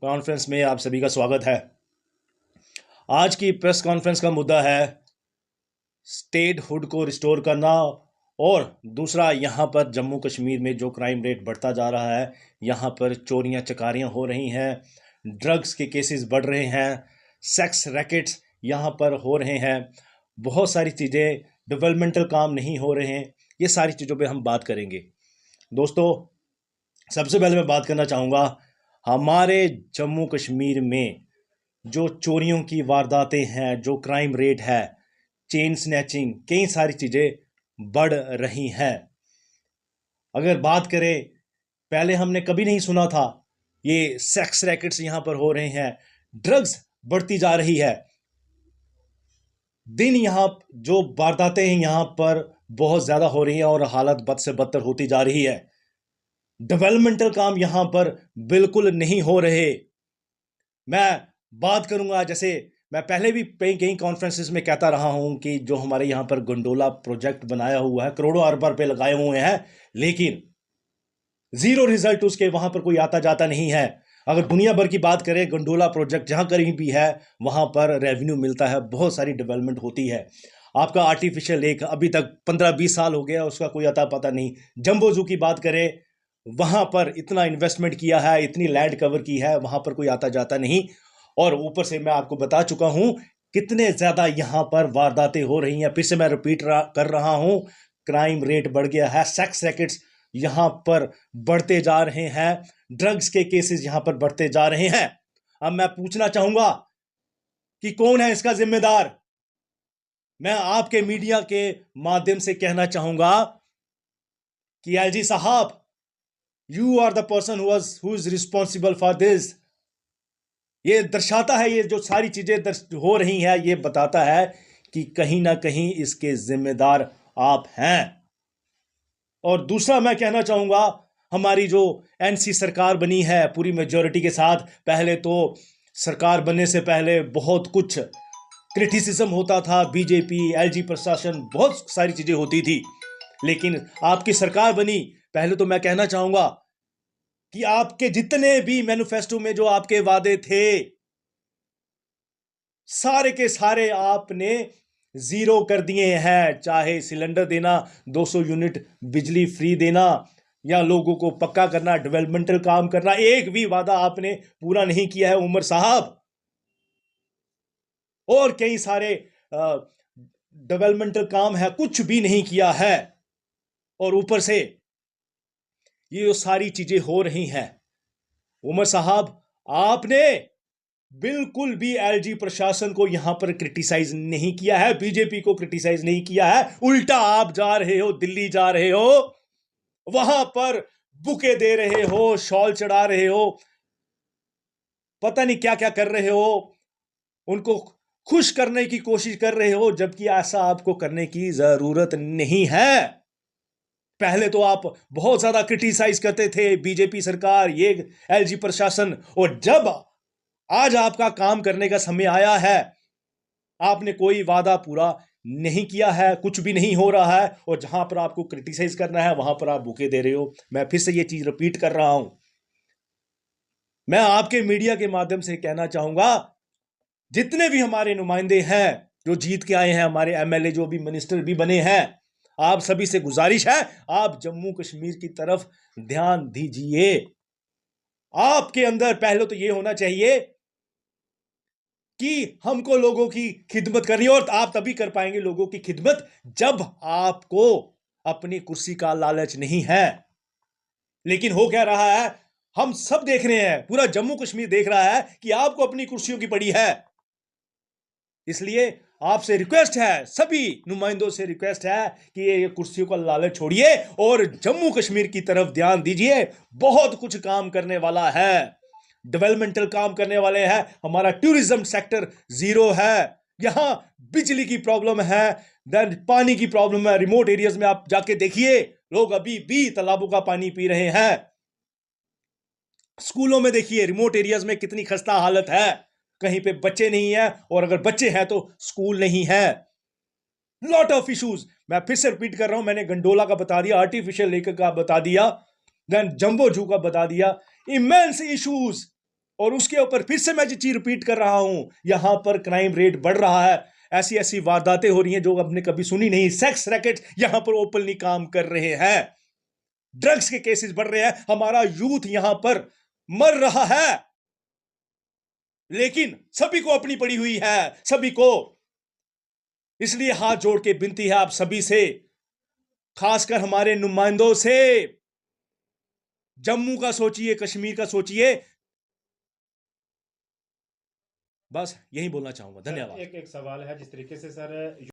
Conference में आप सभी का स्वागत है। आज की प्रेस कॉन्फ्रेंस का मुद्दा है स्टेट हुड को रिस्टोर करना और दूसरा यहाँ पर जम्मू कश्मीर में जो क्राइम रेट बढ़ता जा रहा है, यहाँ पर चोरियाँ चकारियाँ हो रही हैं, ड्रग्स के केसेस बढ़ रहे हैं, सेक्स रैकेट्स यहाँ पर हो रहे हैं, बहुत सारी चीज़ें, डेवलपमेंटल काम नहीं हो रहे हैं। ये सारी चीज़ों पे हम बात करेंगे। दोस्तों, सबसे पहले मैं बात करना चाहूँगा हमारे जम्मू कश्मीर में जो चोरियों की वारदातें हैं, जो क्राइम रेट है, चेन स्नैचिंग, कई सारी चीज़ें बढ़ रही हैं। अगर बात करें, पहले हमने कभी नहीं सुना था ये सेक्स रैकेट्स यहाँ पर हो रहे हैं, ड्रग्स बढ़ती जा रही है। दिन यहाँ जो वारदातें हैं यहाँ पर बहुत ज़्यादा हो रही हैं और हालत बद से बदतर होती जा रही है। डेवलपमेंटल काम यहाँ पर बिल्कुल नहीं हो रहे। मैं बात करूंगा, जैसे मैं पहले भी कई कई कॉन्फ्रेंसेस में कहता रहा हूं कि जो हमारे यहाँ पर गंडोला प्रोजेक्ट बनाया हुआ है, करोड़ों अरब रुपए लगाए हुए हैं, लेकिन जीरो रिजल्ट उसके वहां पर कोई आता जाता नहीं है। अगर दुनिया भर की बात करें, गंडोला प्रोजेक्ट जहां कहीं भी है वहां पर रेवेन्यू मिलता है, बहुत सारी डेवलपमेंट होती है। आपका आर्टिफिशियल लेक अभी तक 15-20 साल हो गया, उसका कोई अता पता नहीं। जंबो जू की बात करें, वहां पर इतना इन्वेस्टमेंट किया है, इतनी लैंड कवर की है, वहां पर कोई आता जाता नहीं। और ऊपर से मैं आपको बता चुका हूं कितने ज्यादा यहां पर वारदातें हो रही हैं। फिर से मैं रिपीट कर रहा हूं, क्राइम रेट बढ़ गया है, सेक्स रैकेट्स यहां पर बढ़ते जा रहे हैं, ड्रग्स के केसेस यहां पर बढ़ते जा रहे हैं। अब मैं पूछना चाहूंगा कि कौन है इसका जिम्मेदार। मैं आपके मीडिया के माध्यम से कहना चाहूंगा कि एलजी साहब, you are the person who is responsible for this. ये दर्शाता है, ये जो सारी चीजें हो रही हैं, ये बताता है कि कहीं ना कहीं इसके जिम्मेदार आप हैं। और दूसरा मैं कहना चाहूंगा, हमारी जो एनसी सरकार बनी है पूरी मेजोरिटी के साथ, पहले तो सरकार बनने से पहले बहुत कुछ क्रिटिसिज्म होता था, बीजेपी, एलजी प्रशासन, बहुत सारी चीजें होती थी। लेकिन आपकी सरकार बनी, पहले तो मैं कहना चाहूंगा कि आपके जितने भी मैनिफेस्टो में जो आपके वादे थे, सारे के सारे आपने जीरो कर दिए हैं। चाहे सिलेंडर देना, 200 यूनिट बिजली फ्री देना, या लोगों को पक्का करना, डेवलपमेंटल काम करना, एक भी वादा आपने पूरा नहीं किया है उमर साहब। और कई सारे डेवलपमेंटल काम है, कुछ भी नहीं किया है। और ऊपर से ये जो सारी चीजें हो रही हैं, उमर साहब, आपने बिल्कुल भी एलजी प्रशासन को यहां पर क्रिटिसाइज नहीं किया है, बीजेपी को क्रिटिसाइज नहीं किया है। उल्टा आप जा रहे हो, दिल्ली जा रहे हो, वहां पर बुके दे रहे हो, शॉल चढ़ा रहे हो, पता नहीं क्या क्या कर रहे हो, उनको खुश करने की कोशिश कर रहे हो, जबकि ऐसा आपको करने की जरूरत नहीं है। पहले तो आप बहुत ज्यादा क्रिटिसाइज करते थे बीजेपी सरकार, ये एलजी प्रशासन, और जब आज आपका काम करने का समय आया है, आपने कोई वादा पूरा नहीं किया है, कुछ भी नहीं हो रहा है, और जहां पर आपको क्रिटिसाइज करना है वहां पर आप बुके दे रहे हो। मैं फिर से ये चीज रिपीट कर रहा हूं। मैं आपके मीडिया के माध्यम से कहना चाहूंगा, जितने भी हमारे नुमाइंदे हैं जो जीत के आए हैं, हमारे एमएलए जो भी मिनिस्टर भी बने हैं, आप सभी से गुजारिश है, आप जम्मू कश्मीर की तरफ ध्यान दीजिए। आपके अंदर पहले तो ये होना चाहिए कि हमको लोगों की खिदमत करनी है, और आप तभी कर पाएंगे लोगों की खिदमत जब आपको अपनी कुर्सी का लालच नहीं है। लेकिन हो क्या रहा है, हम सब देख रहे हैं, पूरा जम्मू कश्मीर देख रहा है कि आपको अपनी कुर्सियों की पड़ी है। इसलिए आपसे रिक्वेस्ट है, सभी नुमाइंदों से रिक्वेस्ट है कि ये कुर्सियों का लालच छोड़िए और जम्मू कश्मीर की तरफ ध्यान दीजिए। बहुत कुछ काम करने वाला है, डेवलपमेंटल काम करने वाले हैं। हमारा टूरिज्म सेक्टर जीरो है, यहां बिजली की प्रॉब्लम है, देन पानी की प्रॉब्लम है। रिमोट एरियाज में आप जाके देखिए, लोग अभी भी तालाबों का पानी पी रहे हैं। स्कूलों में देखिए, रिमोट एरियाज में कितनी खस्ता हालत है, कहीं पे बच्चे नहीं है, और अगर बच्चे हैं तो स्कूल नहीं है। Lot of issues. मैं फिर से रिपीट कर रहा हूं, मैंने गंडोला का बता दिया, आर्टिफिशियल लेक का बता दिया, देन जंबो जू का बता दिया। इमेंस इश्यूज और उसके ऊपर फिर से मैं जो चीज रिपीट कर रहा हूं, यहां पर क्राइम रेट बढ़ रहा है। ऐसी ऐसी वारदातें हो रही हैं जो आपने कभी सुनी नहीं। सेक्स रैकेट यहां पर ओपनली काम कर रहे हैं, ड्रग्स के केसेस बढ़ रहे हैं, हमारा यूथ यहां पर मर रहा है। लेकिन सभी को अपनी पड़ी हुई है, सभी को। इसलिए हाथ जोड़ के विनती है आप सभी से, खासकर हमारे नुमाइंदों से, जम्मू का सोचिए, कश्मीर का सोचिए। बस यही बोलना चाहूंगा। सर, धन्यवाद। एक एक सवाल है, जिस तरीके से सर